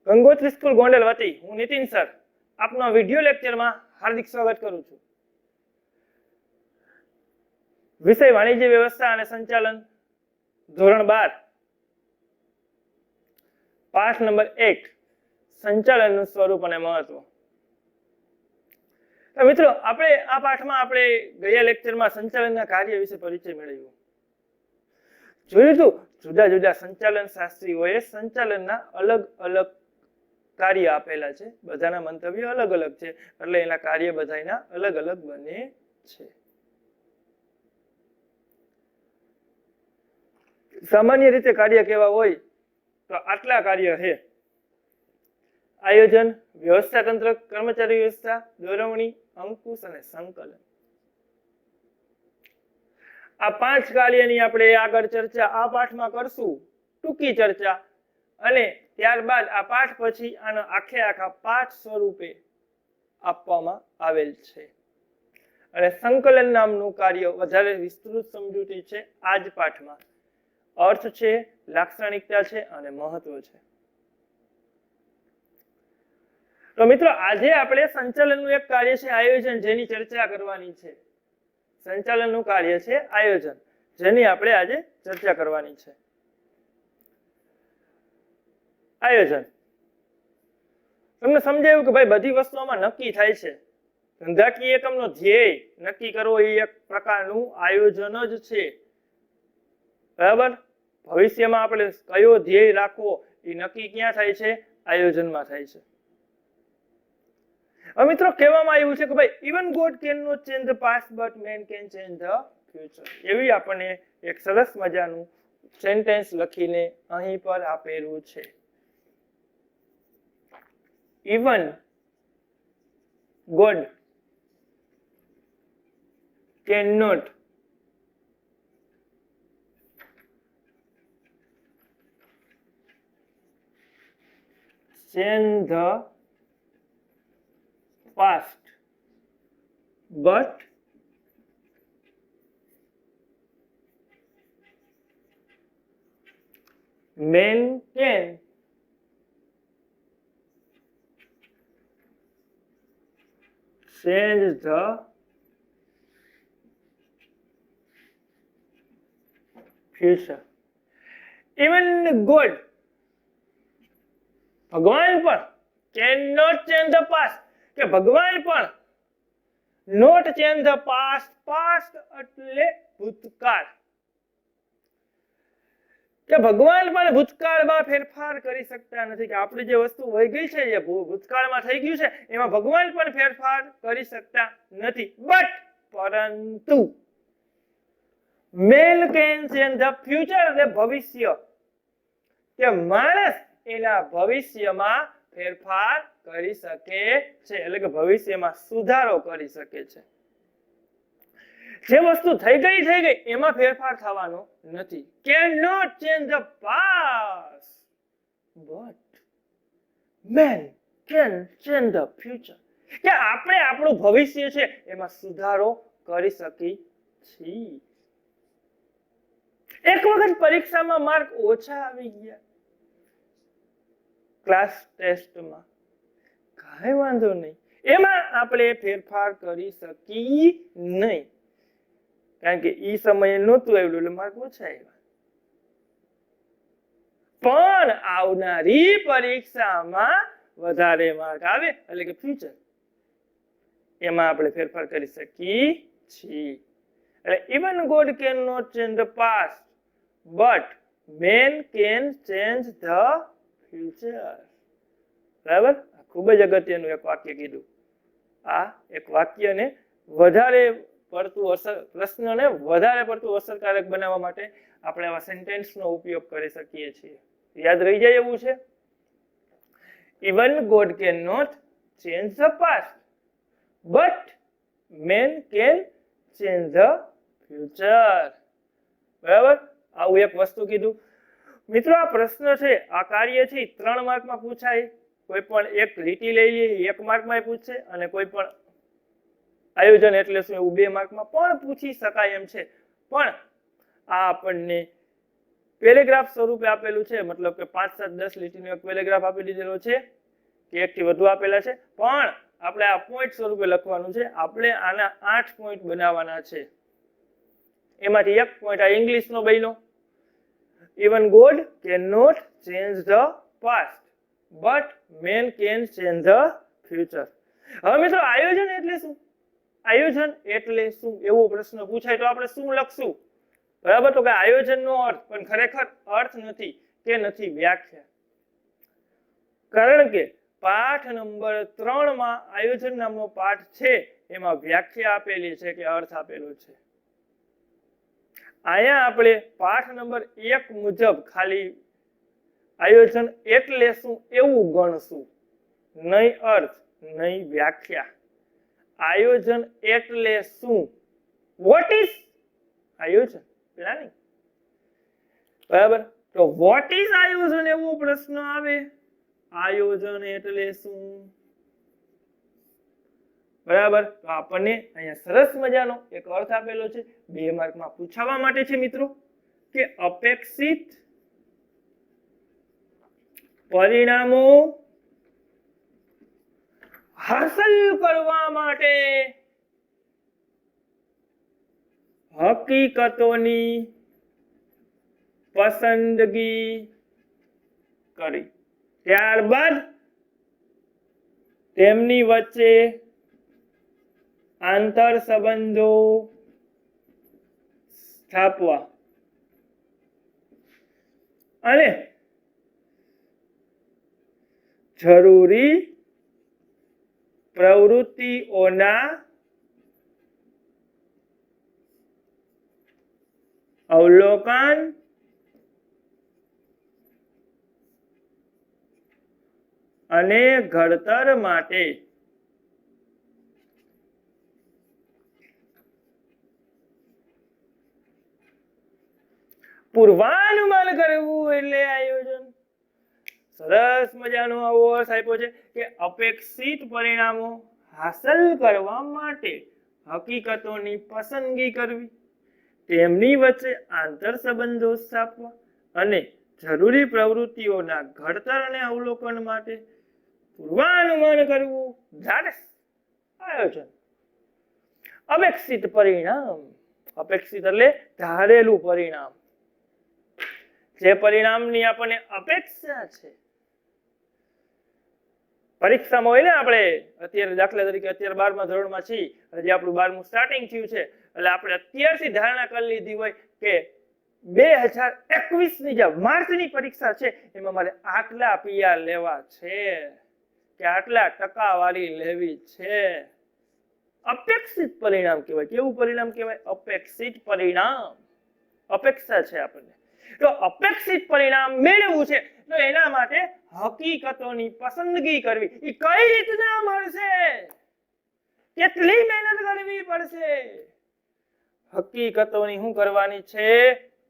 Gangotri school Gondal વતી હું Nitin sir આપનો વિડિયો લેક્ચરમાં હાર્દિક સ્વાગત કરું છું. વિષય વાણિજ્ય વ્યવસ્થા અને સંચાલન, ધોરણ 12, પાઠ નંબર 1, સંચાલનનું સ્વરૂપ અને મહત્વ. તો મિત્રો, આપણે આ પાઠમાં આપણે ગયા લેક્ચરમાં સંચાલનના કાર્ય વિશે પરિચય મેળવ્યો. જોયું હતું જુદા જુદા સંચાલન શાસ્ત્રીઓએ સંચાલનના અલગ અલગ કાર્ય આપેલા છે. બધાના મંતવ્યો અલગ અલગ છે, એટલે એના કાર્ય બધાના અલગ અલગ બને છે. સામાન્ય રીતે કાર્ય કેવા હોય તો આટલા કાર્ય છે: આયોજન, વ્યવસ્થા તંત્ર, કર્મચારી વ્યવસ્થા, દોરવણી, અંકુશ અને સંકલન. આ 5 કાર્યની આપણે આગળ ચર્ચા આ પાઠમાં કરશું, ટૂંકી ચર્ચા. અને ત્યારબાદ આ પાઠ પછી આનો આખા પાઠ સ્વરૂપે આપવામાં આવેલ છે. અને સંકલન નામનું કાર્ય વધારે વિસ્તૃત સમજૂતી છે આ જ પાઠમાં. અર્થ છે, લાક્ષણિકતા છે અને મહત્વ છે. તો મિત્રો, આજે આપણે સંચાલનનું એક કાર્ય છે આયોજન, જેની ચર્ચા કરવાની છે. સંચાલનનું કાર્ય છે આયોજન, જેની આપણે આજે ચર્ચા કરવાની છે. આયોજન તમને સમજાયું કે ભાઈ બધી વસ્તુઓમાં નક્કી થાય છે. ધંધાકીય એકમનો ધ્યેય નક્કી કરવો એ એક પ્રકારનું આયોજન જ છે. બરાબર? ભવિષ્યમાં આપણે કયો ધ્યેય રાખવો એ નક્કી ક્યાં થાય છે? આયોજનમાં થાય છે. હવે મિત્રો, કહેવામાં આવ્યું છે કે ભાઈ even God can not change the past but man can change the future. એવી આપણને એક સરસ મજાનું સેન્ટેન્સ લખીને અહીં પર આપેલું છે. Even God can not change the past but men can change the future. Even God, ભગવાન પણ can not change the past, કે ભગવાન પણ not change the past. Past એટલે ભૂતકાળ, કે ભગવાન પણ ભૂતકાળમાં ફેરફાર કરી શકતા નથી. કે આપણી જે વસ્તુ વહી ગઈ છે, જે ભૂતકાળમાં થઈ ગયું છે, એમાં ભગવાન પણ ફેરફાર કરી શકતા નથી. બટ પરંતુ main can change the future, એટલે ભવિષ્ય, કે માણસ એના ભવિષ્યમાં ફેરફાર કરી શકે છે, એટલે કે ભવિષ્યમાં સુધારો કરી શકે છે. જે વસ્તુ થઈ ગઈ એમાં ફેરફાર થવાનો નથી. Can not change the past but man can change the future, કે આપણે આપણું ભવિષ્ય છે એમાં સુધારો કરી શકીએ છીએ. એક વખત પરીક્ષામાં માર્ક ઓછા આવી ગયા, ક્લાસ ટેસ્ટમાં, કાંઈ વાંધો નહીં, એમાં આપણે ફેરફાર કરી શકી નહીં, કારણ કે એ સમયે નહોતું આવ્યું એટલે માર્ક ઓછા આવ્યા. પણ આવનારી પરીક્ષામાં વધારે માર્ક આવે, એટલે કે ફ્યુચર, એમાં આપણે ફેરફાર કરી શકીએ છીએ. એટલે even God can not change the past but man can change the future. બરાબર? ખૂબ જ અગત્યનું એક વાક્ય કીધું. આ એક વાક્યને વધારે પડતું પ્રશ્નને વધારે પડતું અસરકારક બનાવવા માટે આપણે આવા સેન્ટેન્સનો ઉપયોગ કરી શકીએ છીએ. યાદ રહી જાય એવું છે. Even God can not change the past but man can change the future. બરાબર? આવું એક વસ્તુ કીધું. મિત્રો, આ પ્રશ્ન છે, આ કાર્ય છે, 3 માર્કમાં પૂછાય. કોઈ પણ એક લીટી લઈ લઈએ, 1 માર્કમાં પૂછશે, અને કોઈ પણ આયોજન એટલે શું એવું 2 માર્કમાં પણ પૂછી શકાય એમ છે. પણ આ આપણને પેરેગ્રાફ સ્વરૂપે આપેલું છે, મતલબ કે 5, 7, 10 લીટીનો એક પેરેગ્રાફ આપી દીધેલો છે કે એકથી વધુ આપેલા છે, પણ આપણે આ પોઈન્ટ સ્વરૂપે લખવાનું છે. આપણે આના 8 પોઈન્ટ બનાવવાના છે. એમાંથી એક પોઈન્ટ આ ઇંગ્લિશનો બન્યો, even God cannot change the past but man can change the future. હવે મિત્રો આયોજન એટલે શું? આયોજન એટલે શું એવો પ્રશ્ન પૂછાય તો આપણે શું લખશું? બરાબર, તો કે આયોજનનો અર્થ, પણ ખરેખર અર્થ નથી કે નથી વ્યાખ્યા. કારણ કે પાઠ નંબર 3 માં આયોજન નામનો પાઠ છે, એમાં વ્યાખ્યા આપેલી છે કે અર્થ આપેલો છે. અહીંયા આપણે પાઠ નંબર 1 મુજબ ખાલી આયોજન એટલે શું એવું ગણશું, નહીં અર્થ નહીં વ્યાખ્યા. આયોજન એટલે શું? વોટ ઇઝ આયોજન? પ્લાનિંગ. બરાબર, તો વોટ ઇઝ આયોજન એવો પ્રશ્ન આવે. આયોજન એટલે શું? બરાબર, તો આપણને અહીંયા સરસ મજાનો એક અર્થ આપેલો છે, 2 માર્કમાં પૂછાવા માટે છે મિત્રો, કે અપેક્ષિત પરિણામો હાંસલ કરવા માટે હકીકતોની પસંદગી કરી, ત્યારબાદ તેમની વચ્ચે આંતર સંબંધો સ્થાપવા અને જરૂરી પ્રવૃત્તિઓના અવલોકન અને ઘડતર માટે પૂર્વાનુમાન કરવું એટલે આયોજન. સરસ મજાનો આવો અર્થ આપ્યો છે કે અપેક્ષિત પરિણામો હાંસલ કરવા માટે હકીકતોની પસંદગી કરવી, તેમની વચ્ચે આંતર સંબંધો સ્થાપવા અને જરૂરી પ્રવૃત્તિઓના ઘડતર અને અવલોકન માટે પૂર્વાનુમાન કરવું. ધેટ ઇઝ આયોજન. અપેક્ષિત પરિણામ, અપેક્ષિત એટલે ધારેલું પરિણામ, જે પરિણામની આપણને અપેક્ષા છે. પરીક્ષામાં હોય ને, આપણે અત્યારે દાખલા તરીકે અત્યારે 12મા ધોરણમાં છીએ, હજી આપણું 12મું સ્ટાર્ટિંગ થયું છે, એટલે આપણે અત્યારથી ધારણા કરી લીધી હોય કે 2021ની જે માર્ચની પરીક્ષા છે એમાં મારે આટલા પીઆર લેવા છે કે આટલા ટકાવારી લેવી છે. અપેક્ષિત પરિણામ કહેવાય. કેવું પરિણામ કહેવાય? અપેક્ષિત પરિણામ. અપેક્ષા છે આપણને, તો અપેક્ષિત પરિણામ મેળવવું છે તો એના માટે હકીકતોની પસંદગી કરવી. એ કઈ રીતના મળશે? કેટલી મહેનત કરવી પડશે? હકીકતોની શું કરવાની છે?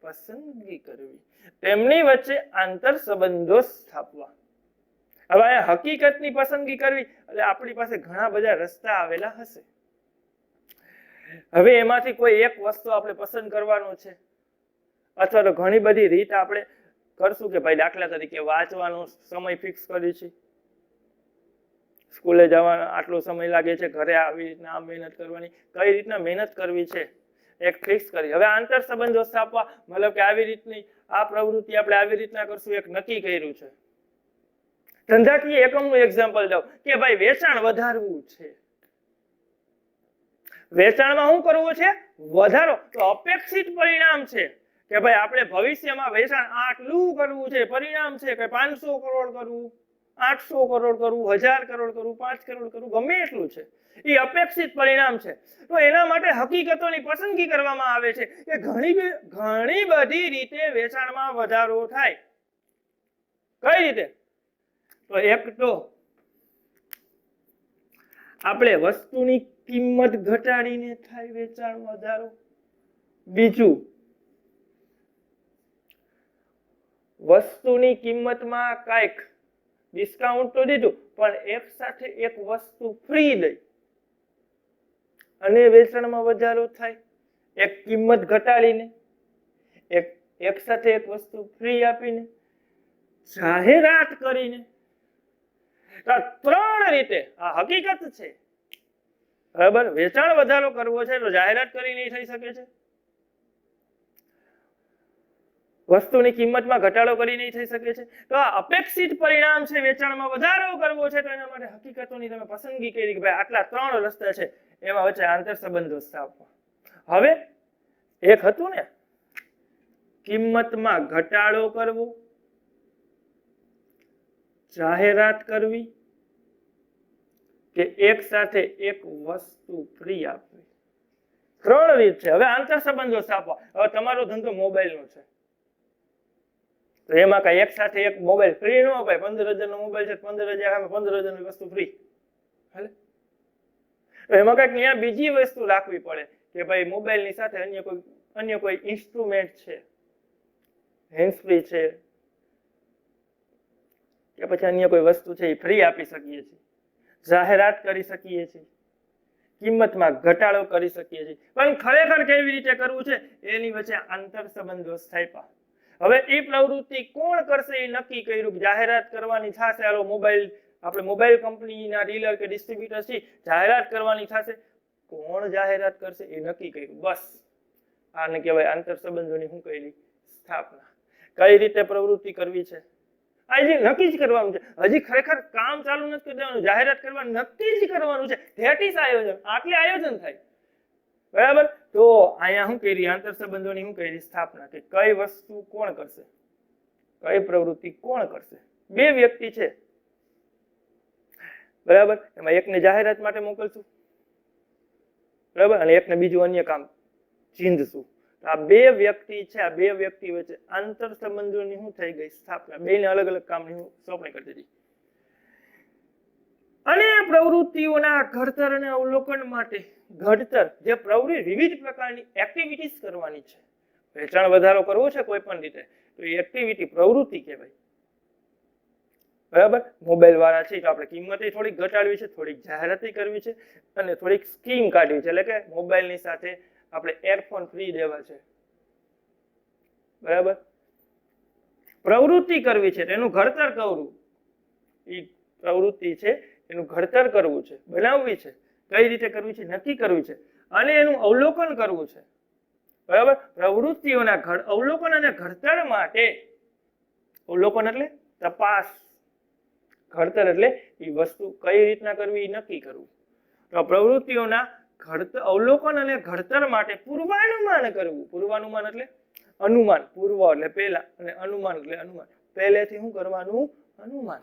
પસંદગી કરવી. તેમની વચ્ચે આંતર સંબંધો સ્થાપવા. હવે હકીકતની પસંદગી કરવી એટલે આપણી પાસે ઘણા બધા રસ્તા આવેલા હશે. હવે એમાંથી કોઈ એક વસ્તુ આપણે પસંદ કરવાનો છે, અથવા તો ઘણી બધી રીત આપણે કરશું કે ભાઈ દાખલા તરીકે વાંચવાનો સમય ફિક્સ કરી છે, સ્કૂલે જવાનો આટલો સમય લાગે છે, ઘરે આવી રીતના આ મહેનત કરવાની, કઈ રીતના મહેનત કરવી છે એક ફિક્સ કરી. હવે આંતર સંબંધો સ્થાપવા મતલબ કે આવી રીતની આ પ્રવૃત્તિ આપણે આવી રીતના કરશું એક નક્કી કર્યું છે. ધંધાકીય એકમનું એક્ઝામ્પલ દઉં કે ભાઈ વેચાણ વધારવું છે, વેચાણમાં શું કરવું છે? વધારો. તો અપેક્ષિત પરિણામ છે કે ભાઈ આપણે ભવિષ્યમાં વેચાણ આટલું કરવું છે. પરિણામ છે કે 500 કરોડ કરવું, 800 કરોડ કરવું, 1000 કરોડ કરવું, 5 કરોડ કરવું, ગમે એટલું છે. એ અપેક્ષિત પરિણામ છે. તો એના માટે હકીકતોની પસંદગી કરવામાં આવે છે કે ઘણી બધી રીતે વેચાણમાં વધારો થાય. કઈ રીતે? તો એક તો આપણે વસ્તુની કિંમત ઘટાડીને થાય વેચાણ વધારો. બીજું, વસ્તુની કિંમતમાં કાંઈક ડિસ્કાઉન્ટ તો દીધું પણ એક સાથે એક વસ્તુ ફ્રી દઈ અને વેચાણમાં વધારો થાય. એક કિંમત ઘટાડીને, એક એક સાથે એક વસ્તુ ફ્રી આપીને, જાહેરાત કરીને. તો 3 રીતે આ હકીકત છે. બરાબર, વેચાણ વધારો કરવો છે તો જાહેરાત કરી નહીં થઈ શકે છે. વસ્તુની કિંમતમાં ઘટાડો કરી નહીં થઈ શકે છે. તો આ અપેક્ષિત પરિણામ છે, વેચાણમાં વધારો કરવો છે તો એના માટે હકીકતોની તમે પસંદગી કરી કે ભાઈ આટલા 3 રસ્તા છે, એમાં વચ્ચે આંતર સંબંધો સ્થાપવા. હવે એક હતું ને, કિંમતમાં ઘટાડો કરવો, જાહેરાત કરવી કે એક સાથે એક વસ્તુ ફ્રી આપવી. 3 રીત છે. હવે આંતર સંબંધો સ્થાપવા. હવે તમારો ધંધો મોબાઈલનો છે તો એમાં કઈ એક સાથે એક મોબાઈલ ફ્રી ન અપાય. 15,000 નો મોબાઈલ છે, 15,000 સામે 15,000 ની વસ્તુ ફ્રી હાલે. એમાં કઈક ત્યાં બીજી વસ્તુ રાખવી પડે કે ભાઈ મોબાઈલની સાથે અન્ય કોઈ ઇન્સ્ટ્રુમેન્ટ છે, હેન્ડ ફ્રી છે કે પછી અન્ય કોઈ વસ્તુ છે એ ફ્રી આપી શકીએ છીએ, જાહેરાત કરી શકીએ છીએ, કિંમતમાં ઘટાડો કરી શકીએ છીએ. પણ ખરેખર કેવી રીતે કરવું છે એની વચ્ચે આંતર સંબંધો સ્થાપ્યા. હવે એ પ્રવૃત્તિ કોણ કરશે એ નક્કી કર્યું. જાહેરાત કરવાની થશે, હાલો મોબાઈલ આપણે મોબાઈલ કંપનીના ડીલર કે ડિસ્ટ્રીબ્યુટર છે, જાહેરાત કરવાની થશે. કોણ જાહેરાત કરશે એ નક્કી કર્યું. બસ આને કહેવાય આંતર સંબંધોની શું કહેલી સ્થાપના. કઈ રીતે પ્રવૃત્તિ કરવી છે આ જે નક્કી જ કરવાનું છે. હજી ખરેખર કામ ચાલુ નથી કરી દેવાનું, જાહેરાત કરવાનું નક્કી જ કરવાનું છે. ધેટ ઇઝ આયોજન. આટલે આયોજન થાય. બરાબર. તો અહીંયા શું કરી આંતર સંબંધોની શું કરી સ્થાપના કે કઈ વસ્તુ કોણ કરશે, કઈ પ્રવૃત્તિ કોણ કરશે. 2 વ્યક્તિ છે, બરાબર, એમાં એકને જાહેરાત માટે મોકલશું, બરાબર, અને એકને બીજું અન્ય કામ ચીંધશું. આ 2 વ્યક્તિ છે, આ 2 વ્યક્તિ વચ્ચે આંતર સંબંધોની શું થઈ ગઈ સ્થાપના. 2 ને અલગ અલગ કામની સોંપણી કરી દીધી. અને પ્રવૃત્તિઓના ઘડતર અને અવલોકન માટે ઘડતર જે પ્રવૃત્તિ વિવિધ પ્રકારની એક્ટિવિટીઝ કરવાની છે. વેચાણ વધારો કરવો છે કોઈ પણ રીતે તો એ એક્ટિવિટી પ્રવૃત્તિ કહેવાય. બરાબર. મોબાઈલ વાળા છે તો આપણે કિંમતે થોડીક ઘટાડવી છે, થોડીક જાહેરાત કરવી છે અને થોડીક સ્કીમ કાઢવી છે. એટલે કે મોબાઈલની સાથે આપણે એરફોન ફ્રી દેવા છે. બરાબર. પ્રવૃત્તિ કરવી છે એનું ઘડતર કરવું. એ પ્રવૃત્તિ છે એનું ઘડતર કરવું છે, બનાવવી છે, કઈ રીતે કરવી છે નક્કી કરવી છે અને એનું અવલોકન કરવું છે. બરાબર. પ્રવૃત્તિઓના અવલોકન અને ઘડતર માટે, અવલોકન એટલે તપાસ, ઘડતર એટલે એ વસ્તુ કઈ રીતના કરવી એ નક્કી કરવું. તો પ્રવૃત્તિઓના અવલોકન અને ઘડતર માટે પૂર્વાનુમાન કરવું. પૂર્વાનુમાન એટલે અનુમાન. પૂર્વ એટલે પહેલા અને અનુમાન એટલે અનુમાન. પહેલેથી શું કરવાનું? અનુમાન.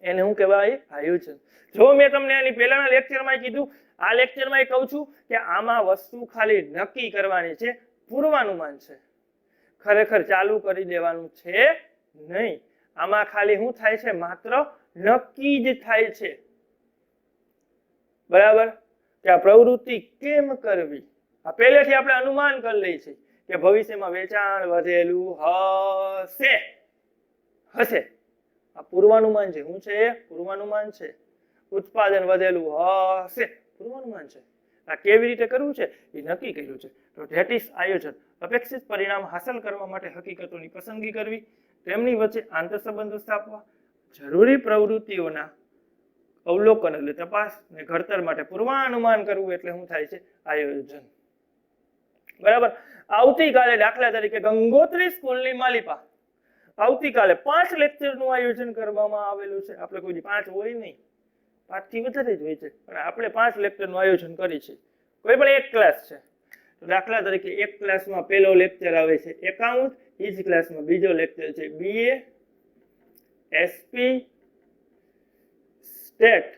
એને શું કહેવાય? આયોજન. જો મેં તમને આની પહેલાના લેક્ચરમાં કીધું, આ લેક્ચરમાં કહું છું કે આમાં વસ્તુ ખાલી નક્કી કરવાની છે, પૂર્વાનુમાન છે. ખરેખર ચાલુ કરી દેવાનું છે નહીં. આમાં ખાલી શું થાય છે? માત્ર નક્કી જ થાય છે. બરાબર. કે આ પ્રવૃત્તિ કેમ કરવી. આ પહેલેથી આપણે અનુમાન કરી લઈએ છીએ કે ભવિષ્યમાં વેચાણ વધેલું હશે. આ પૂર્વાનુમાન છે. શું છે? પૂર્વાનુમાન છે. ઉત્પાદન વધેલું હશે, પૂર્વાનુમાન છે. આ કેવી રીતે કરવું છે એ નક્કી કર્યું છે. તો ધેટ ઇઝ આયોજન. અપેક્ષિત પરિણામ હાંસલ કરવા માટે હકીકતોની પસંદગી કરવી, તેમની વચ્ચે આંતર સંબંધો સ્થાપવા, જરૂરી પ્રવૃત્તિઓના અવલોકન એટલે તપાસ ને ઘડતર માટે પૂર્વાનુમાન કરવું એટલે શું થાય છે? આયોજન. બરાબર. આવતીકાલે દાખલા તરીકે ગંગોત્રી સ્કૂલની માલિપા આવતીકાલે 5 લેક્ચરનું આયોજન કરવામાં આવેલું છે. આપણે કોઈ 5 હોય નહીં, 5 થી વધારે જ હોય છે, પણ આપણે 5 લેક્ચરનું આયોજન કરી છે. કોઈ પણ એક ક્લાસ છે તો દાખલા તરીકે એક ક્લાસમાં પહેલો લેક્ચર આવે છે એકાઉન્ટ, એ જ ક્લાસમાં બીજો લેક્ચર છે BA, SP, સ્ટેટ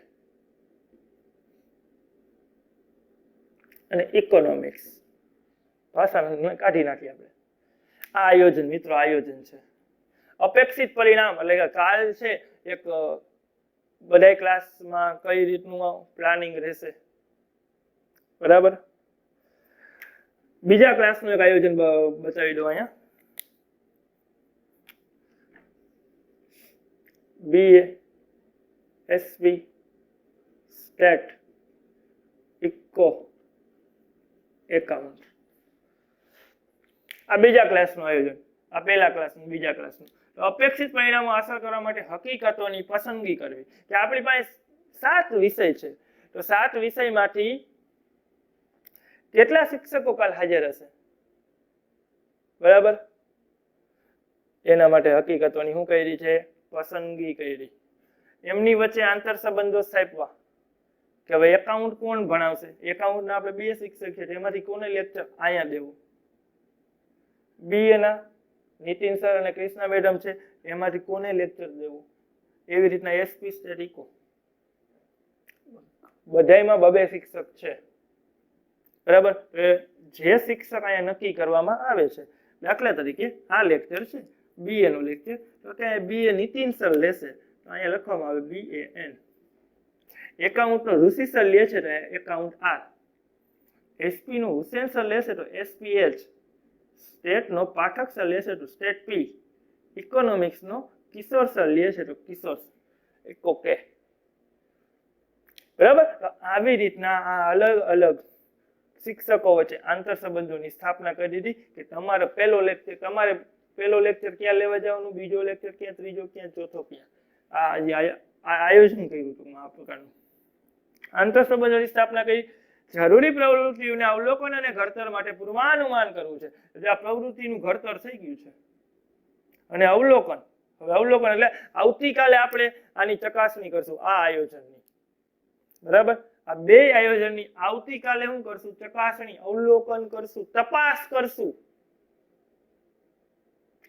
અને ઇકોનોમિક્સ. ભાષા કાઢી નાખીએ આપણે. આ આયોજન મિત્રો, આયોજન છે. અપેક્ષિત પરિણામ એટલે કે કાલ છે એક બધા ક્લાસમાં કઈ રીતનું પ્લાનિંગ રહેશે. બરાબર. બીજા ક્લાસનું એક આયોજન બતાવી દો અહીંયા. BA, SP, state, eco, account. આ બીજા ક્લાસનું આયોજન, આ પહેલા ક્લાસનું, બીજા ક્લાસનું. તો અપેક્ષિત પરિણામો હાંસલ કરવા માટે હકીકતોની પસંદગી કરવી. કે આપણી પાસે 7 વિષય છે, તો 7 વિષયમાંથી કેટલા શિક્ષકો કાલ હાજર હશે? બરાબર, એના માટે હકીકતોની શું કરી છે? પસંદગી કરી. એમની વચ્ચે આંતર સંબંધો સ્થાપવા કે હવે એકાઉન્ટ કોણ ભણાવશે? એકાઉન્ટના આપણે 2 શિક્ષક છે, એમાંથી કોને લેક્ચર અહીંયા દેવું? BA ના નીતિન સર અને કૃષ્ણા મેડમ છે, એમાંથી કોને લેક્ચર દેવું? એવી રીતના SP સ્ટેટિકો બધાયમાં 2 શિક્ષક છે. બરાબર, જે શિક્ષક અહીંયા નક્કી કરવામાં આવે છે. દાખલા તરીકે આ લેક્ચર છે BA નું લેક્ચર, તો કે BA નીતિન સર લેશે, તો અહીંયા લખવામાં આવે BAN. એકાઉન્ટ નો ઋષિ સર લે છે તો એકાઉન્ટ R. SP નું હુસેન સર લેશે તો SPH. સ્ટેટ નો પાઠક સર લેશે તો સ્ટેટ P. ઇકોનોમિક્સ નો કિશોર સર લે છે તો કિશોર ઓકે. બરાબર, તો આવી રીતના આ અલગ અલગ શિક્ષકો વચ્ચે આંતર સંબંધોની સ્થાપના કરી દીધી કે તમારે પહેલો લેક્ચર ક્યાં લેવા જવાનું, બીજો લેક્ચર ક્યાં, ત્રીજો ક્યાં, ચોથો ક્યાં. આ આયોજન કર્યું હતું આ પ્રકારનું. આંતર સંબંધોની સ્થાપના કરી. જરૂરી પ્રવૃત્તિઓને અવલોકન અને ઘડતર માટે પૂર્વાનુમાન કરવું છે. એટલે આ પ્રવૃત્તિનું ઘડતર થઈ ગયું છે અને અવલોકન. હવે અવલોકન એટલે આવતીકાલે આપણે આની ચકાસણી કરશું આ આયોજનની. બરાબર, આ 2 આયોજનની આવતીકાલે શું કરશું? ચકાસણી, અવલોકન કરશું, તપાસ કરશું.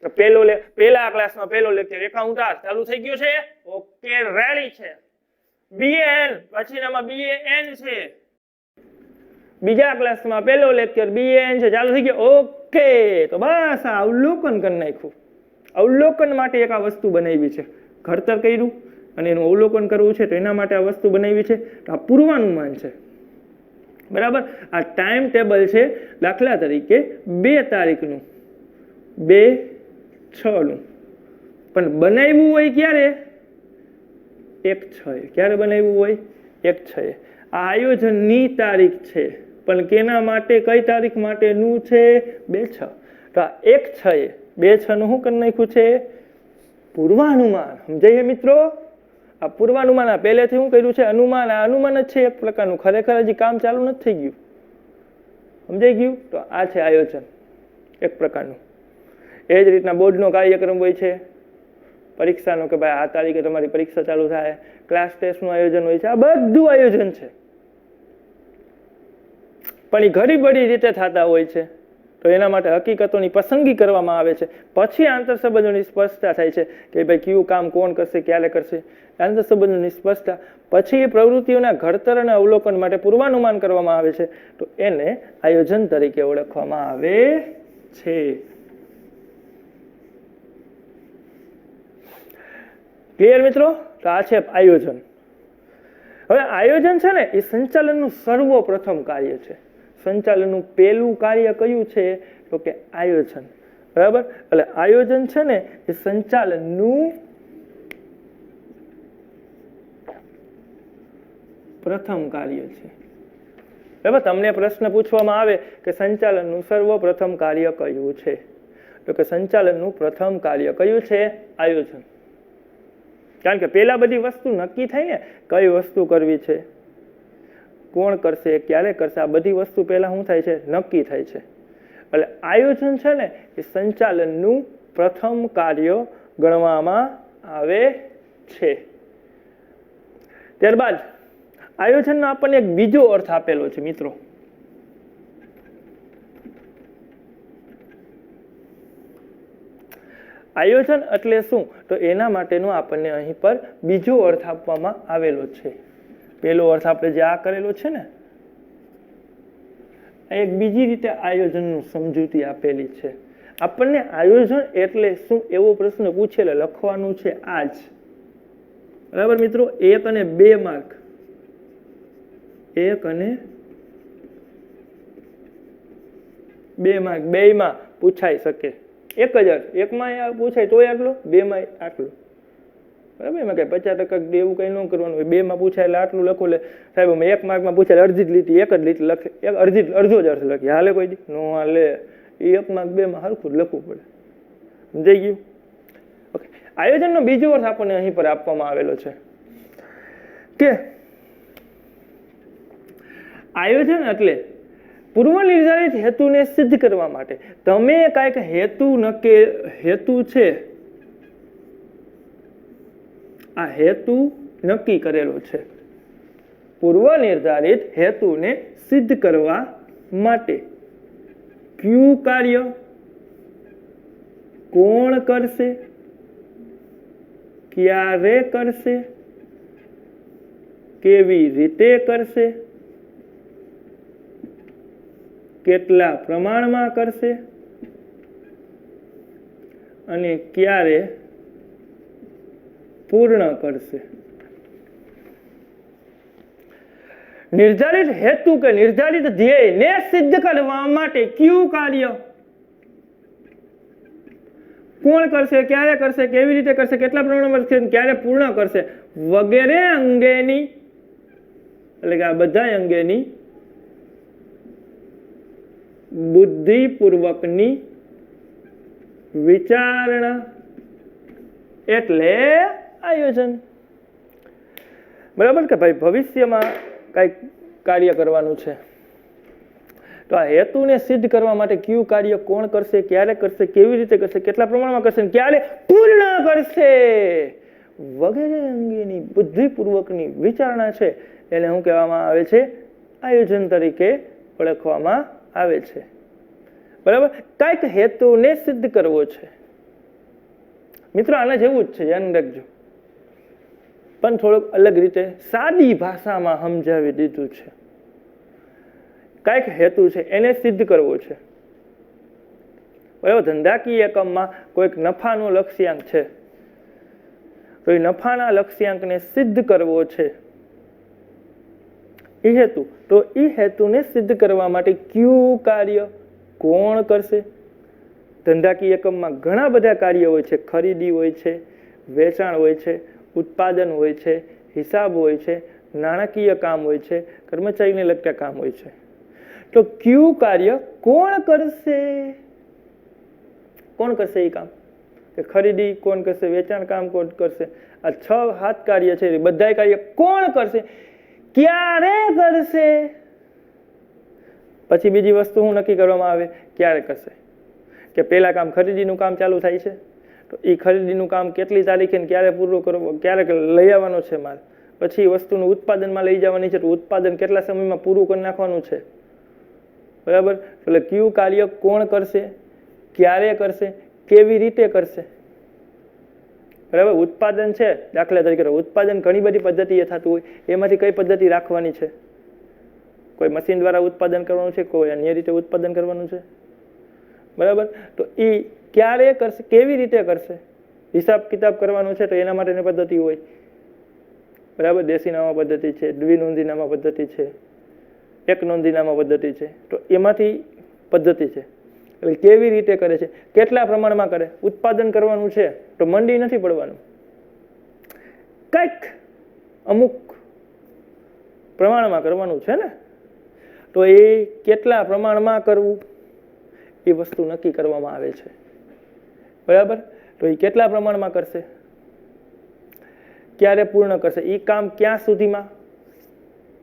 તો પહેલા ક્લાસમાં પહેલો લેક્ચર એકાઉન્ટ R ચાલુ થઈ ગયો છે. ઓકે, રેડી છે. BAN પછીનામાં BAN છે. બીજા ક્લાસમાં પહેલો લેક્ચર BAN છે, ચાલુ થઈ ગયો. ઓકે, તો બસ આ અવલોકન કરી નાખ્યું. અવલોકન માટે એક આ વસ્તુ બનાવી છે, ઘડતર કર્યું અને એનું અવલોકન કરવું છે, તો એના માટે આ વસ્તુ બનાવી છે. તો આ પૂર્વાનુમાન છે. બરાબર, આ ટાઈમ ટેબલ છે. દાખલા તરીકે 2 તારીખનું, 2/6 પણ બનાવ્યું હોય ક્યારે? 1/6. ક્યારે બનાવ્યું હોય? 1/6. આ આયોજનની તારીખ છે, પણ કેના માટે, કઈ તારીખ માટેનું છે? 2/6. તો આ 1/6 2/6 નું શું કરી નાખ્યું છે? પૂર્વાનુમાન. સમજાય મિત્રો? આ પૂર્વાનુમાન. આ પહેલેથી શું કર્યું છે? અનુમાન. આ અનુમાન જ છે એક પ્રકારનું, ખરેખર હજી કામ ચાલુ નથી થઈ ગયું. સમજાઈ ગયું? તો આ છે આયોજન એક પ્રકારનું. એ જ રીતના બોર્ડનો કાર્યક્રમ હોય છે, પરીક્ષાનો કે ભાઈ આ તારીખે તમારી પરીક્ષા ચાલુ થાય, ક્લાસ ટેસ્ટનું આયોજન હોય છે. આ બધું આયોજન છે, પણ એ ઘણી બધી રીતે થતા હોય છે. તો એના માટે હકીકતોની પસંદગી કરવામાં આવે છે. પછી આંતર સંબંધોની સ્પષ્ટતા થાય છે કે ભાઈ કયું કામ કોણ કરશે, ક્યારે કરશે. આંતર સંબંધોની સ્પષ્ટતા પછી એ પ્રવૃત્તિઓના ઘડતર અને અવલોકન માટે પૂર્વાનુમાન કરવામાં આવે છે. તો એને આયોજન તરીકે ઓળખવામાં આવે છે. ક્લિયર મિત્રો? તો આ છે આયોજન. હવે આયોજન છે ને એ સંચાલનનું સર્વપ્રથમ કાર્ય છે. સંચાલનનું પહેલું કાર્ય કયું છે? તો કે આયોજન. બરાબર, એટલે આયોજન છે ને એ સંચાલનનું પ્રથમ કાર્ય છે. બરાબર, તમને પ્રશ્ન પૂછવામાં આવે કે સંચાલનનું સર્વપ્રથમ કાર્ય કયું છે? તો કે સંચાલનનું પ્રથમ કાર્ય કયું છે? આયોજન. કારણ કે પેલા બધી વસ્તુ નક્કી થાય ને, કઈ વસ્તુ કરવી છે, કોણ કરશે, ક્યારે કરશે, આ બધી વસ્તુ પહેલા શું થાય છે? નક્કી થાય છે. એટલે આયોજન છે ને એ સંચાલનનું પ્રથમ કાર્ય ગણવામાં આવે છે. ત્યારબાદ આયોજનનો આપણને એક બીજો અર્થ આપેલો છે મિત્રો. આયોજન એટલે શું? તો એના માટેનો આપણને અહીં પર બીજો અર્થ આપવામાં આવેલો છે. પહેલો અર્થ આપણે જે આ કરેલો છે ને, એક બીજી રીતે આયોજનનું સમજૂતી આપેલી છે. આપણને આયોજન એટલે શું એવો પ્રશ્ન પૂછેલો, લખવાનું છે આ જ. બરાબર મિત્રો, 1 અને 2 માર્ક, 1 અને 2 માર્ક બેયમાં પૂછાઈ શકે. એક જ અર્થ, એકમાં પૂછાય તોય આટલો, 2માં આટલું. બરાબર, એમાં કઈ 50% એવું કઈ ન કરવાનું હોય. 2માં પૂછાય એટલે આટલું લખો. એટલે સાહેબ અમે 1 માર્કમાં પૂછાય અડધી જ લીટી, એક જ લીટી લખે, અડધો જ અર્થ લખીએ. હાલે કોઈ દી નો હાલે. એ 1 માર્ક 2 માં હરખું લખવું પડે. સમજાઈ ગયું? ઓકે. આયોજનનો બીજો અર્થ આપણને અહીં પર આપવામાં આવેલો છે કે આયોજન એટલે પૂર્વ નિર્ધારિત હેતુને સિદ્ધ કરવા માટે તમે કાંઈક હેતુ છે, આ હેતુ નક્કી કરેલો છે. પૂર્વ નિર્ધારિત હેતુને સિદ્ધ કરવા માટે કયું કાર્ય કોણ કરશે, ક્યારે કરશે, કેવી રીતે કરશે, કેટલા પ્રમાણમાં કરશે અને ક્યારે પૂર્ણ કરશે. નિર્ધારિત હેતુ કે નિર્ધારિત ધ્યેયને સિદ્ધ કરવા માટે કયું કાર્ય કોણ કરશે, ક્યારે કરશે, કેવી રીતે કરશે, કેટલા પ્રમાણમાં કરશે, ક્યારે પૂર્ણ કરશે વગેરે અંગેની, એટલે કે આ બધા અંગેની બુદ્ધિપૂર્વકની વિચારણા એટલે આયોજન. બરાબર કે ભાઈ ભવિષ્યમાં કઈક કાર્ય કરવાનું છે તો આ હેતુને સિદ્ધ કરવા માટે કયું કાર્ય કોણ કરશે, ક્યારે કરશે, કેવી રીતે કરશે, કેટલા પ્રમાણમાં કરશે, ક્યારે પૂર્ણ કરશે વગેરે અંગેની બુદ્ધિપૂર્વકની વિચારણા છે એને શું કહેવામાં આવે છે? આયોજન તરીકે ઓળખવામાં આવે છે. બરાબર. કઈક હેતુને સિદ્ધ કરવો છે. મિત્રો આના જેવું જ છે, ધ્યાન રાખજો, પણ થોડુંક અલગ રીતે સાદી ભાષામાં સમજાવી દીધું છે. કઈક હેતુ છે એને સિદ્ધ કરવો છે. બરાબર. ધંધાકીય એકમમાં કોઈક નફાનો લક્ષ્યાંક છે તો એ નફાના લક્ષ્યાંકને સિદ્ધ કરવો છે એ હેતુ. તો એ હેતુને સિદ્ધ કરવા માટે કયું કાર્ય કોણ કરશે? ધંધાકીય એકમમાં ઘણા બધા કાર્યો હોય છે. ખરીદી હોય છે, વેચાણ હોય છે, ઉત્પાદન હોય છે, હિસાબ હોય છે, નાણાકીય કામ હોય છે, કર્મચારીને લગતા કામ હોય છે. તો કયું કાર્ય કોણ કરશે? કોણ કરશે એ કામ? કે ખરીદી કોણ કરશે, વેચાણ કામ કોણ કરશે? આ 6 કાર્ય છે બધા કાર્ય કોણ કરશે, ક્યારે કરશે? પછી બીજી વસ્તુ શું નક્કી કરવામાં આવે? ક્યારે કરશે. કે પહેલા કામ ખરીદીનું કામ ચાલુ થાય છે તો એ ખરીદીનું કામ કેટલી તારીખે ક્યારે પૂરું કરવું, ક્યારે લઈ આવવાનો છે માલ. પછી વસ્તુનું ઉત્પાદનમાં લઈ જવાની છે તો ઉત્પાદન કેટલા સમયમાં પૂરું કરી નાખવાનું છે. બરાબર. એટલે કયું કાર્ય કોણ કરશે, ક્યારે કરશે, કેવી રીતે કરશે. બરાબર. ઉત્પાદન છે, દાખલા તરીકે ઉત્પાદન ઘણી બધી પદ્ધતિએ થતું હોય, એમાંથી કઈ પદ્ધતિ રાખવાની છે? કોઈ મશીન દ્વારા ઉત્પાદન કરવાનું છે, કોઈ અન્ય રીતે ઉત્પાદન કરવાનું છે. બરાબર. તો એ ક્યારે કરશે, કેવી રીતે કરશે, હિસાબ કિતાબ કરવાનો છે તો એના માટેની પદ્ધતિ હોય. બરાબર. દેશીનામા પદ્ધતિ છે, દ્વિનોંધીનામા પદ્ધતિ છે, એક નોંધીનામા પદ્ધતિ છે. તો એમાંથી પદ્ધતિ છે. એટલે કેવી રીતે કરે છે, કેટલા પ્રમાણમાં કરે. ઉત્પાદન કરવાનું છે તો મંડી નથી પડવાનું, કંઈક અમુક પ્રમાણમાં કરવાનું છે ને, તો એ કેટલા પ્રમાણમાં કરવું એ વસ્તુ નક્કી કરવામાં આવે છે. બરાબર. તો એ કેટલા પ્રમાણમાં કરશે, ક્યારે પૂર્ણ કરશે, એ કામ ક્યાં સુધીમાં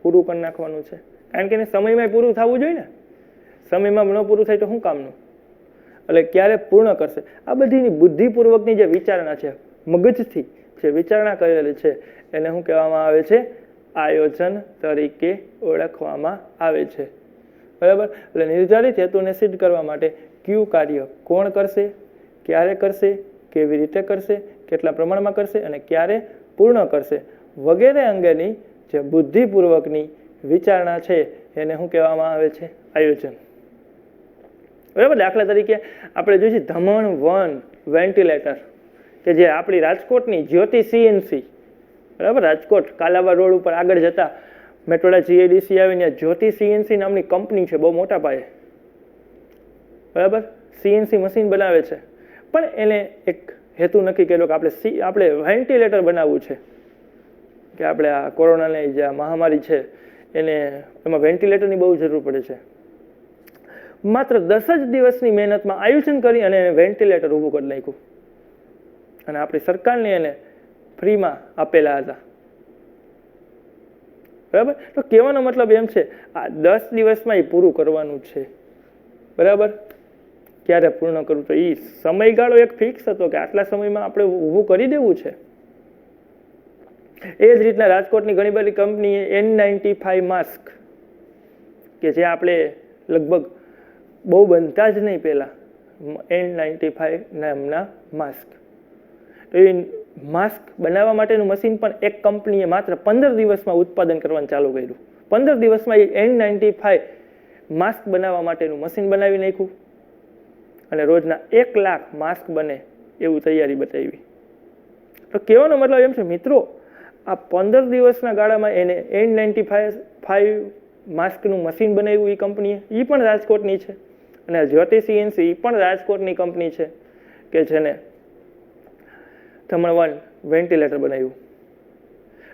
પૂરું કરી નાખવાનું છે. કારણ કે એને સમયમાં પૂરું થવું જોઈએ ને. સમયમાં ન પૂરું થાય તો શું કામનું? એટલે ક્યારે પૂર્ણ કરશે. આ બધીની બુદ્ધિપૂર્વકની જે વિચારણા છે, મગજથી જે વિચારણા કરેલી છે એને શું કહેવામાં આવે છે? આયોજન તરીકે ઓળખવામાં આવે છે. બરાબર. એટલે નિર્ધારિત હેતુને સિદ્ધ કરવા માટે કયું કાર્ય કોણ કરશે, ક્યારે કરશે, કેવી રીતે કરશે, કેટલા પ્રમાણમાં કરશે અને ક્યારે પૂર્ણ કરશે વગેરે અંગેની જે બુદ્ધિપૂર્વકની વિચારણા છે એને શું કહેવામાં આવે છે? આયોજન. બરાબર. દાખલા તરીકે આપણે જોઈએ ધમણ 1 વેન્ટિલેટર કે જે આપણી રાજકોટની જ્યોતિ સીએનસી, બરાબર, રાજકોટ કાલાવા રોડ ઉપર આગળ જતા મેટોડા જીઆઈડીસી આવીને જ્યોતિ સીએનસી નામની કંપની છે, બહુ મોટા પાયે. બરાબર. સીએનસી મશીન બનાવે છે, પણ એને એક હેતુ નક્કી કર્યો કે આપણે વેન્ટિલેટર બનાવવું છે, કે આપણે આ કોરોનાની જે મહામારી છે એમાં વેન્ટિલેટરની બહુ જરૂર પડે છે. માત્ર 10 જ દિવસની મહેનતમાં આયોજન કરી અને વેન્ટિલેટર ઊભું કરી નાખ્યું અને આપણી સરકારને એને ફ્રીમાં આપેલા હતા. બરાબર. તો કહેવાનો મતલબ એમ છે આ 10 દિવસમાં એ પૂરું કરવાનું છે. બરાબર. ક્યારે પૂર્ણ કરવું તો એ સમયગાળો એક ફિક્સ હતો કે આટલા સમયમાં આપણે ઊભું કરી દેવું છે. એ જ રીતના રાજકોટની ઘણી બધી કંપનીએ N95 માસ્ક કે જે આપણે લગભગ બહુ બનતા જ નહીં પહેલા N95 નામના માસ્ક, તો એ માસ્ક બનાવવા માટેનું મશીન પણ એક કંપનીએ માત્ર 15 દિવસમાં ઉત્પાદન કરવાનું ચાલુ કર્યું. 15 દિવસમાં એ N95 માસ્ક બનાવવા માટેનું મશીન બનાવી નાખ્યું અને રોજના 1 લાખ માસ્ક બને એવું તૈયારી બતાવી. તો કહેવાનો મતલબ એમ છે મિત્રો, આ 15 દિવસના ગાળામાં એને N95 માસ્કનું મશીન બનાવ્યું એ કંપનીએ, એ પણ રાજકોટની છે. અને જ્યોતિ CNC એ પણ રાજકોટની કંપની છે કે જેને ધમણ 1 વેન્ટિલેટર બનાવ્યું.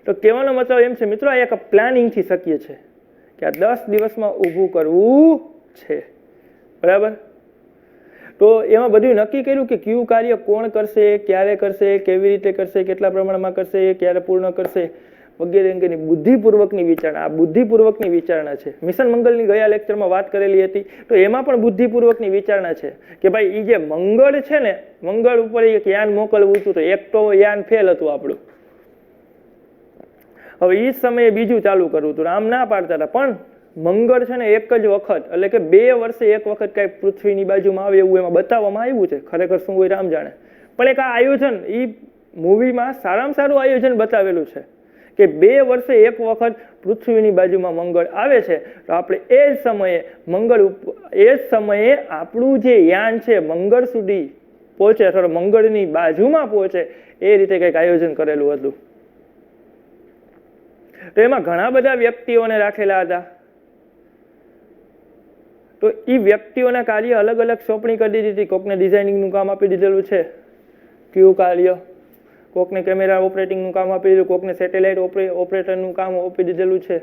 તો કહેવાનો મતલબ એમ છે મિત્રો, આ એક પ્લાનિંગથી શક્ય છે કે આ 10 દિવસમાં ઊભું કરવું છે. બરાબર. તો એમાં બધું નક્કી કર્યું કે કયું કાર્ય કોણ કરશે, ક્યારે કરશે, કેવી રીતે કરશે, કેટલા પ્રમાણમાં કરશે, ક્યારે પૂર્ણ કરશે વગેરે અંગેની બુદ્ધિપૂર્વકની વિચારણા. આ બુદ્ધિપૂર્વકની વિચારણા છે. મિશન મંગળની ગયા લેક્ચરમાં વાત કરેલી હતી, તો એમાં પણ બુદ્ધિપૂર્વકની વિચારણા છે કે ભાઈ એ જે મંગળ છે ને, મંગળ ઉપર એક યાન મોકલવું હતું, તો એક તો યાન ફેલ હતું આપણું. હવે એ સમયે બીજું ચાલુ કરવું હતું, આમ ના પાડતા હતા. પણ મંગળ છે ને એક જ વખત, એટલે કે 2 વર્ષે એક વખત કઈ પૃથ્વીની બાજુમાં આવે એવું એમાં બતાવવામાં આવ્યું છે. ખરેખર શું હોય રામ જાણે. પણ એક આ આયોજન એ મૂવીમાં સારામાં સારું આયોજન બતાવેલું છે કે 2 વર્ષે એક વખત પૃથ્વીની બાજુમાં મંગળ આવે છે. તો આપણે એ જ સમયે આપણું જે યાન છે મંગળ સુધી પહોંચે અથવા મંગળની બાજુમાં પહોંચે એ રીતે કંઈક આયોજન કરેલું હતું. તો એમાં ઘણા બધા વ્યક્તિઓને રાખેલા હતા. તો એ વ્યક્તિઓના કાર્ય અલગ અલગ સોંપણી કરી દીધી હતી. કોકને ડિઝાઇનિંગનું કામ આપી દીધેલું છે, કયું કાર્ય, કોકને કેમેરા ઓપરેટિંગનું કામ આપી દીધું, કોકને સેટેલાઇટ ઓપરેટરનું કામ આપી દીધેલું છે.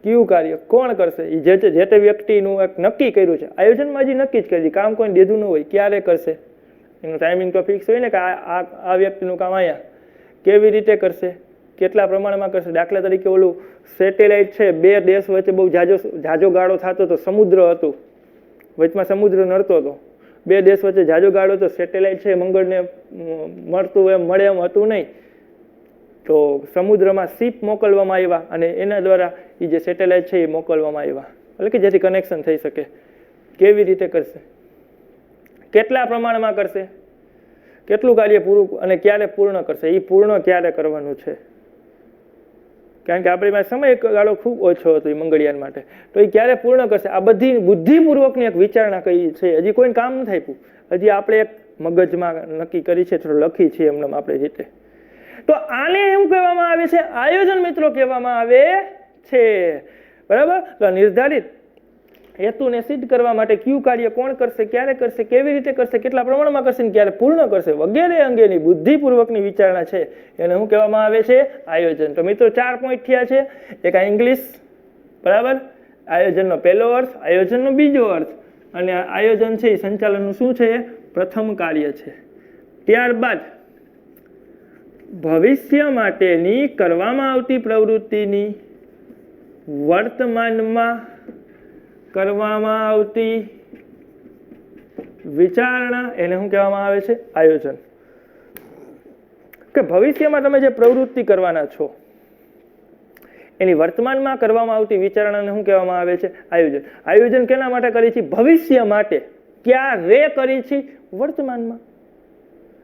કયું કાર્ય કોણ કરશે એ જે તે વ્યક્તિનું એક નક્કી કર્યું છે. આયોજનમાં જે નક્કી જ કરી કામ કોઈને દીધું ન હોય, ક્યારે કરશે એનું ટાઈમિંગ તો ફિક્સ હોય ને કે આ વ્યક્તિનું કામ અહીંયા કેવી રીતે કરશે, કેટલા પ્રમાણમાં કરશે. દાખલા તરીકે ઓલું સેટેલાઇટ છે, 2 દેશ વચ્ચે બહુ જાજો ગાળો થતો હતો, સમુદ્ર હતું, વચમાં સમુદ્ર નડતો હતો, 2 દેશ વચ્ચે જાજો ગાળો હતો, સેટેલાઇટ છે મંગળને મળે એમ હતું નહીં. તો સમુદ્રમાં શિપ મોકલવામાં આવ્યા અને એના દ્વારા એ જે સેટેલાઇટ છે એ મોકલવામાં આવ્યા, એટલે કે જેથી કનેક્શન થઈ શકે. કેવી રીતે કરશે, કેટલા પ્રમાણમાં કરશે, કેટલું કાર્ય પૂરું અને ક્યારે પૂર્ણ કરશે, એ પૂર્ણ ક્યારે કરવાનું છે. કારણ કે આપણી પાસે સમયગાળો ખૂબ ઓછો હતો એ મંગળયાન માટે. તો એ ક્યારે પૂર્ણ કરશે, આ બધી બુદ્ધિપૂર્વકની એક વિચારણા કઈ છે. હજી કોઈ કામ નથી આપ્યું, હજી આપણે એક મગજમાં નક્કી કરી છે, થોડું લખી છે એમને આપણે રીતે. તો આને એવું કહેવામાં આવે છે આયોજન મિત્રો કહેવામાં આવે છે. બરાબર. તો નિર્ધારિત હેતુને સિદ્ધ કરવા માટે કયું કાર્ય કોણ કરશે, ક્યારે કરશે, કેવી રીતે કરશે, કેટલા પ્રમાણમાં કરશે, ક્યારે પૂર્ણ કરશે વગેરે અંગેની બુદ્ધિપૂર્વકની વિચારણા છે એને શું કહેવામાં આવે છે? આયોજન. તો મિત્રો 4 પોઈન્ટ થયા છે. એક આ ઇંગ્લિશ, બરાબર, આયોજનનો પહેલો અર્થ, આયોજનનો બીજો અર્થ, અને આયોજન છે એ સંચાલનનું શું છે? પ્રથમ કાર્ય છે. ત્યારબાદ ભવિષ્ય માટેની કરવામાં આવતી પ્રવૃત્તિની વર્તમાનમાં કરવામાં આવતી વિચારણા એને શું કહેવામાં આવે છે? આયોજન. કે ભવિષ્યમાં તમે જે પ્રવૃત્તિ કરવાના છો એની વર્તમાનમાં કરવામાં આવતી વિચારણાને શું કહેવામાં આવે છે? આયોજન. આયોજન કેના માટે કરી છે? ભવિષ્ય માટે. ક્યારે કરી છે? વર્તમાનમાં.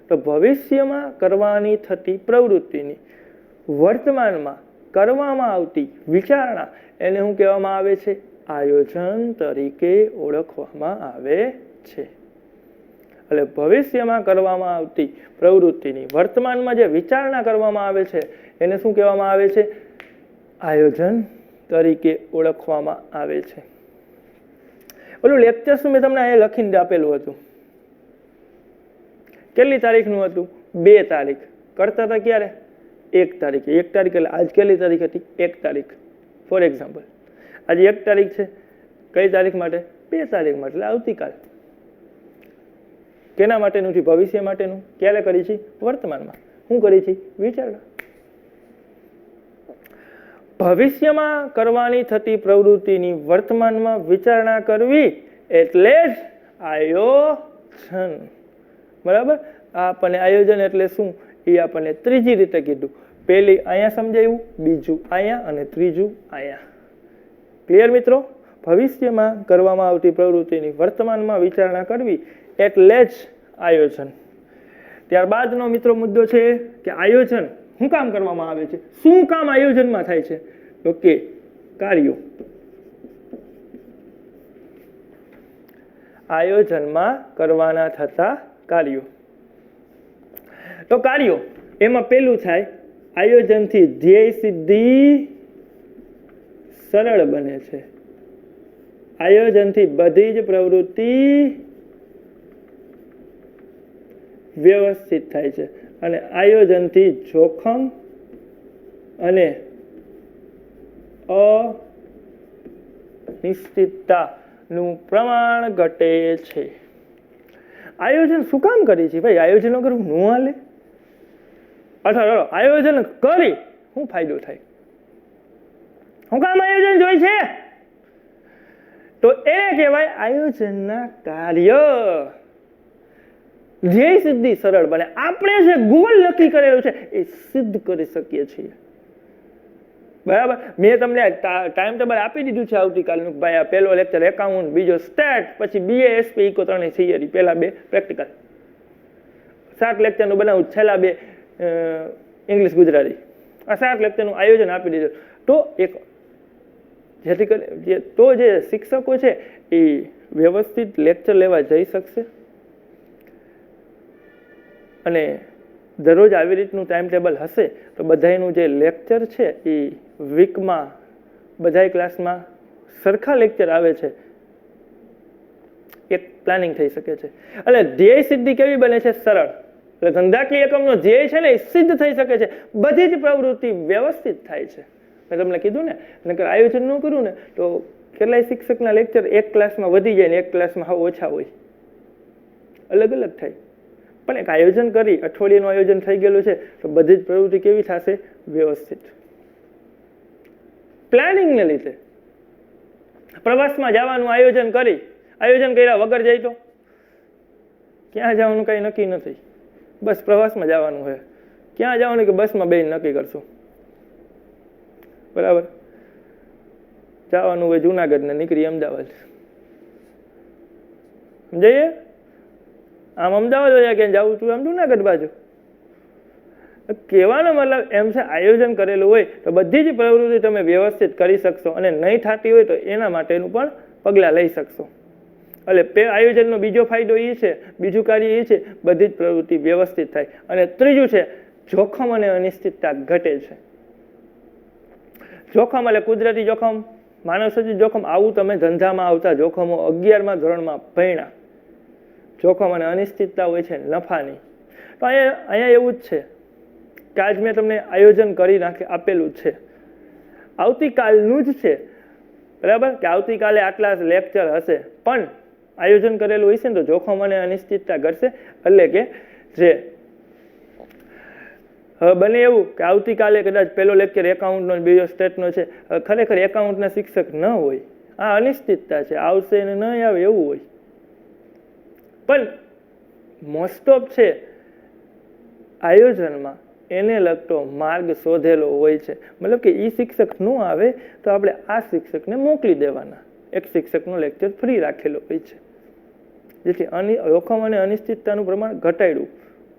તો ભવિષ્યમાં કરવાની થતી પ્રવૃત્તિની વર્તમાનમાં કરવામાં આવતી વિચારણા એને શું કહેવામાં આવે છે? આયોજન તરીકે ઓળખવામાં આવે છે. એટલે ભવિષ્યમાં કરવામાં આવતી પ્રવૃત્તિની વર્તમાનમાં જે વિચારણા કરવામાં આવે છે એને શું કહેવામાં આવે છે? આયોજન તરીકે ઓળખવામાં આવે છે. ઓલું લેક્ચર્સનું મેં તમને અહીંયા લખીને આપેલું હતું. કેટલી તારીખનું હતું? 2 તારીખ. કરતા હતા ક્યારે? 1 તારીખે. 1 તારીખ એટલે આજ કેટલી તારીખ હતી? 1 તારીખ. ફોર એક્ઝામ્પલ આજે 1 તારીખ છે, કઈ તારીખ માટે? 2 તારીખ માટે, એટલે આવતીકાલ. કેના માટેનું છે? ભવિષ્ય માટેનું. ક્યારે કરી છે? વર્તમાનમાં. શું કરી છે? વિચારણા. ભવિષ્યમાં કરવાની થતી પ્રવૃત્તિની વર્તમાનમાં વિચારણા કરવી એટલે જ આયોજન. બરાબર? આપણને આયોજન એટલે શું એ આપણને ત્રીજી રીતે કીધું. પહેલી અહીંયા સમજાયું, બીજું અહીંયા અને ત્રીજું અહીંયા. ક્લિયર મિત્રો? ભવિષ્યમાં કરવામાં આવતી પ્રવૃત્તિની વર્તમાનમાં વિચારણા કરવી એટલે જ આયોજન. ત્યારબાદનો મિત્રો મુદ્દો છે કે આયોજન શું કામ કરવામાં આવે છે? શું કામ આયોજનમાં થાય છે? તો કે કાર્યો. આયોજનમાં કરવાના થતા કાર્યો. તો કાર્યો એમાં પેલું થાય આયોજનથી ધ્યેય સિદ્ધિ સરળ બને છે. આયોજનથી બધી જ પ્રવૃત્તિ વ્યવસ્થિત થાય છે અને આયોજનથી જોખમ અને અનિશ્ચિતતાનું પ્રમાણ ઘટે છે. આયોજન શું કામ કરી છે ભાઈ? આયોજન કરવું ન હાલે? અથવા આયોજન કરી શું ફાયદો થાય? શું કામ આયોજન જોઈ છે? તો એ કહેવાય આયોજનના કાર્ય. ધ્યેય સિદ્ધિ સરળ બને. આપણે જે ગોલ નક્કી કરેલો છે એ સિદ્ધ કરી શકીએ છીએ. બરાબર? મેં તમને ટાઈમ ટેબલ આપી દીધું છે આવતીકાલનું. ભાઈ આ પહેલો લેક્ચર એકાઉન્ટ, બીજો સ્ટેટ, પછી BASP ઇકો 3 થિયરી, પહેલા 2 પ્રેક્ટિકલ. 7 લેક્ચરનું બનાવું, છેલ્લા 2 ઇંગ્લિશ ગુજરાતી. આ 7 લેક્ચરનું આયોજન આપી દીધું. તો એક જેથી કરી તો જે શિક્ષકો છે એ વ્યવસ્થિત લેક્ચર લેવા જઈ શકશે અને દરરોજ આવી રીતનું ટાઈમ ટેબલ હશે તો બધાનું જે લેક્ચર છે એ વીકમાં બધાય ક્લાસમાં સરખા લેક્ચર આવે છે. એક પ્લાનિંગ થઈ શકે છે. એટલે ધ્યેય સિદ્ધિ કેવી બને છે? સરળ. એટલે ધંધાકીય એકમનો ધ્યેય છે ને એ સિદ્ધ થઈ શકે છે. બધી જ પ્રવૃત્તિ વ્યવસ્થિત થાય છે. મેં તમને કીધું ને, નકર આયોજન ન કરું ને તો કેટલાય શિક્ષકના લેક્ચર એક ક્લાસમાં વધી જાય ને એક ક્લાસમાં હાવ ઓછા હોય, અલગ અલગ થાય. પણ એક આયોજન કરી, અઠવાડિયાનું આયોજન થઈ ગયેલું છે તો બધી જ પ્રવૃત્તિ કેવી થશે? વ્યવસ્થિત. પ્લાનિંગને લીધે પ્રવાસમાં જવાનું આયોજન કરી, આયોજન કર્યા વગર જાય તો ક્યાં જવાનું કંઈ નક્કી નથી. બસ પ્રવાસમાં જવાનું હોય, ક્યાં જવાનું કે બસમાં બેન નક્કી કરશું. બરાબર? જવાનું હોય જુનાગઢ ને નીકળી અમદાવાદ. સમજાઈએ? આમ અમદાવાદ હોય ક્યાં જવું છું, આમ જુનાગઢ બાજુ. કહેવાનો મતલબ એમ છે આયોજન કરેલું હોય તો બધી જ પ્રવૃત્તિ તમે વ્યવસ્થિત કરી શકશો અને નહીં થતી હોય તો એના માટેનું પણ પગલાં લઈ શકશો. એટલે આયોજનનો બીજો ફાયદો એ છે, બીજું કાર્ય એ છે બધી જ પ્રવૃત્તિ વ્યવસ્થિત થાય. અને ત્રીજું છે જોખમ અને અનિશ્ચિતતા ઘટે છે. જોખમ એટલે કુદરતી જોખમ, માનવસર્જિત જોખમ, આવું તમે ધંધામાં આવતા જોખમો 11મા ધોરણમાં ભણ્યા. જોખમ અને અનિશ્ચિતતા હોય છે નફાની. તો અહીંયા એવું જ છે કે આજ મેં તમને આયોજન કરી આપેલું છે, આવતીકાલનું જ છે. બરાબર? કે આવતીકાલે આટલા લેક્ચર હશે પણ આયોજન કરેલું હશે ને તો જોખમ અને અનિશ્ચિતતા ઘટશે. એટલે કે જે હવે બને એવું કે આવતીકાલે કદાચ પહેલો લેક્ચર એકાઉન્ટનો બીજો સ્ટેટનો છે, ખરેખર એકાઉન્ટના શિક્ષક ન હોય, આ અનિશ્ચિતતા છે, આવશે ને ન આવે એવું હોય. પણ મોસ્ટ ઓફ છે આયોજનમાં એને લગતો માર્ગ શોધેલો હોય છે. મતલબ કે એ શિક્ષક ન આવે તો આપણે આ શિક્ષકને મોકલી દેવાના. એક શિક્ષકનો લેક્ચર ફ્રી રાખેલો હોય છે જેથી જોખમ અને અનિશ્ચિતતાનું પ્રમાણ ઘટાડ્યું.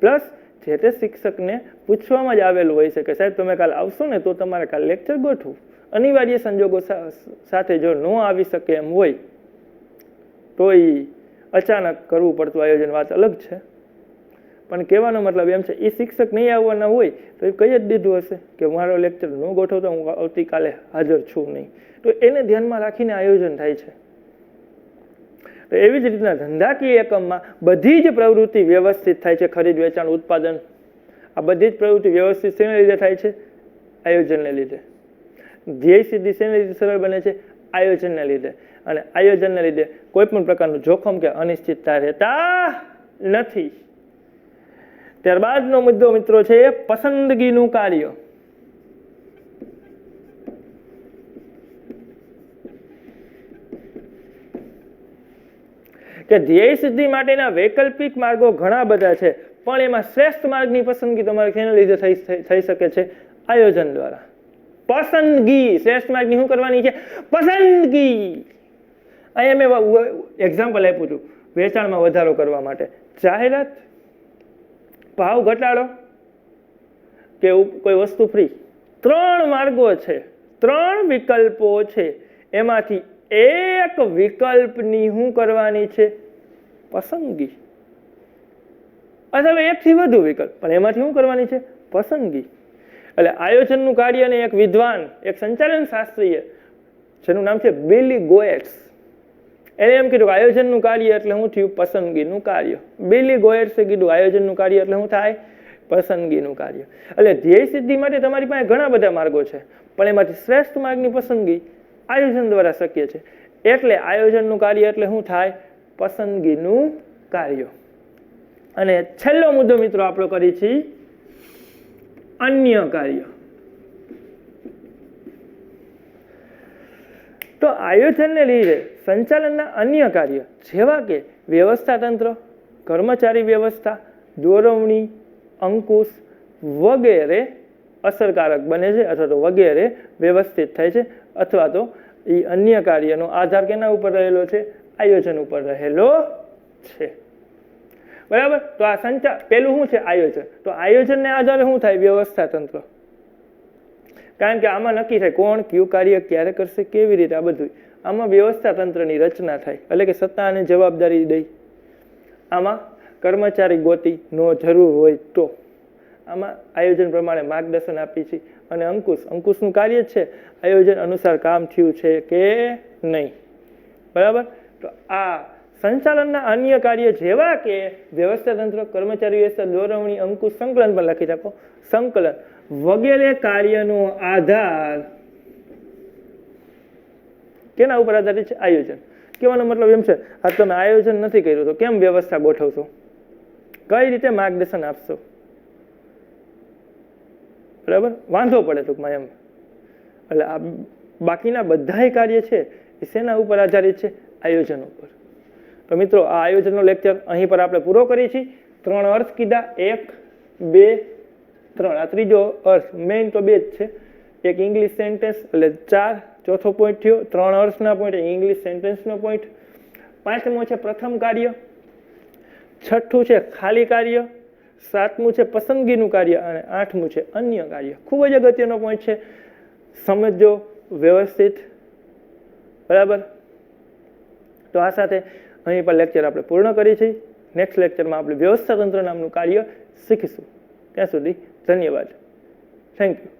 પ્લસ જે તે શિક્ષકને પૂછવામાં જ આવેલું હોય છે કે સાહેબ તમે કાલે આવશો ને તો તમારે કાલે લેક્ચર ગોઠવું. અનિવાર્ય સંજોગો સાથે જો ન આવી શકે એમ હોય તો એ અચાનક કરવું પડતું આયોજન વાત અલગ છે. પણ કહેવાનો મતલબ એમ છે એ શિક્ષક નહીં આવવાના હોય તો એ કહી જ દીધું હશે કે મારો લેક્ચર ન ગોઠવતો હું આવતીકાલે હાજર છું નહીં. તો એને ધ્યાનમાં રાખીને આયોજન થાય છે. તો એવી જ રીતના ધંધાકીય એકમમાં બધી જ પ્રવૃત્તિ વ્યવસ્થિત થાય છે. ખરીદ, વેચાણ, ઉત્પાદન, આ બધી જ પ્રવૃત્તિ વ્યવસ્થિત શેના લીધે થાય છે? આયોજનને લીધે. ધ્યેય સિદ્ધિ શેના લીધે સરળ બને છે? આયોજનને લીધે. અને આયોજનને લીધે કોઈ પણ પ્રકારનું જોખમ કે અનિશ્ચિતતા રહેતા નથી. ત્યારબાદનો મુદ્દો મિત્રો છે પસંદગીનું કાર્ય. કે ધ્યેય સિદ્ધિ માટેના વૈકલ્પિક માર્ગો ઘણા બધા છે, પણ એમાં શ્રેષ્ઠ માર્ગની પસંદગી તમારે શેના લીધે થઈ શકે છે? આયોજન દ્વારા. પસંદગી, શ્રેષ્ઠ માર્ગની શું કરવાની છે? પસંદગી. અહીંયા મેં એક્ઝામ્પલ આપ્યું છું વેચાણમાં વધારો કરવા માટે. જાહેરાત, ભાવ ઘટાડો કે કોઈ વસ્તુ ફ્રી, 3 માર્ગો છે, 3 વિકલ્પો છે. એમાંથી એક વિકલ્પની શું કરવાની છે? પસંદગી. અથવા એકથી વધુ વિકલ્પ, પણ એમાંથી શું કરવાની છે? પસંદગી. એટલે આયોજનનું કાર્ય ને એક વિદ્વાન, એક સંચાલન શાસ્ત્રીય જેનું નામ છે બિલી ગોએટ્સ, એને એમ કીધું કે આયોજનનું કાર્ય એટલે શું થયું? પસંદગીનું કાર્ય. બિલી ગોએટ્સે કીધું આયોજનનું કાર્ય એટલે શું થાય? પસંદગીનું કાર્ય. એટલે ધ્યેય સિદ્ધિ માટે તમારી પાસે ઘણા બધા માર્ગો છે, પણ એમાંથી શ્રેષ્ઠ માર્ગની પસંદગી આયોજન દ્વારા શક્ય છે. એટલે આયોજનનું કાર્ય એટલે શું થાય? પસંદગીનું કાર્ય. અને છેલ્લો મુદ્દો મિત્રો આપણો કરી છે અન્ય કાર્ય. તો આયોજનને લીધે સંચાલનના અન્ય કાર્ય જેવા કે વ્યવસ્થા તંત્ર, કર્મચારી વ્યવસ્થા, દોરવણી, અંકુશ વગેરે અસરકારક બને છે, અથવા તો વગેરે વ્યવસ્થિત થાય છે, અથવા તો એ અન્ય કાર્યનો આધાર કેના ઉપર રહેલો છે? આયોજન ઉપર રહેલો છે. બરાબર. તો આ પેલું શું છે? આયોજન. તો આયોજનને આધારે શું થાય? વ્યવસ્થા તંત્ર. કારણ કે આમાં નક્કી થાય કોણ કયું કાર્ય ક્યારે કરશે, કેવી રીતે, આ બધું આમાં વ્યવસ્થા તંત્રની રચના થાય, એટલે કે સત્તા અને જવાબદારી દઈ. આમાં કર્મચારી ગોતી નો જરૂર હોય તો આમાં આયોજન પ્રમાણે માર્ગદર્શન આપી છે. અને અંકુશનું કાર્ય છે આયોજન અનુસાર કામ થયું છે કે નહીં. બરાબર. તો આ સંચાલનના અન્ય કાર્ય જેવા કે વ્યવસ્થા તંત્ર, કર્મચારી વ્યવસ્થા, દોરવણી, અંકુશ, સંકલન પણ લખી શકો, સંકલન વગેરે કાર્યનો આધાર કેના ઉપર આધારિત છે? આયોજન. કહેવાનો મતલબ એમ છે આ તમે આયોજન નથી કર્યું તો કેમ વ્યવસ્થા ગોઠવશો, કઈ રીતે માર્ગદર્શન આપશો? બરાબર. વાંધો પડે ટૂંકમાં એમ. એટલે આ બાકીના બધા કાર્ય છે એ શેના ઉપર આધારિત છે? આયોજન ઉપર. તો મિત્રો આ આયોજનનો લેક્ચર અહીં પર આપણે પૂરો કરીએ છીએ. 3 અર્થ કીધા, 1, 2, 3. આ ત્રીજો અર્થ, મેઇન તો 2 જ છે. એક ઇંગ્લિશ સેન્ટેન્સ એટલે 4, ચોથો પોઈન્ટ થયો. 3 અર્થના પોઈન્ટ, ઇંગ્લિશ સેન્ટેન્સનો પોઈન્ટ. 5મો છે પ્રથમ કાર્ય, 6થું છે ખાલી કાર્ય, 7મું છે પસંદગીનું કાર્ય અને 8મું છે અન્ય કાર્ય. ખૂબ જ અગત્યનો પોઈન્ટ છે, સમજો વ્યવસ્થિત. બરાબર. તો આ સાથે અહીં પર લેક્ચર આપણે પૂર્ણ કરીએ છીએ. નેક્સ્ટ લેક્ચરમાં આપણે વ્યવસ્થા તંત્ર નામનું કાર્ય શીખીશું. ત્યાં સુધી ધન્યવાદ. Thank you.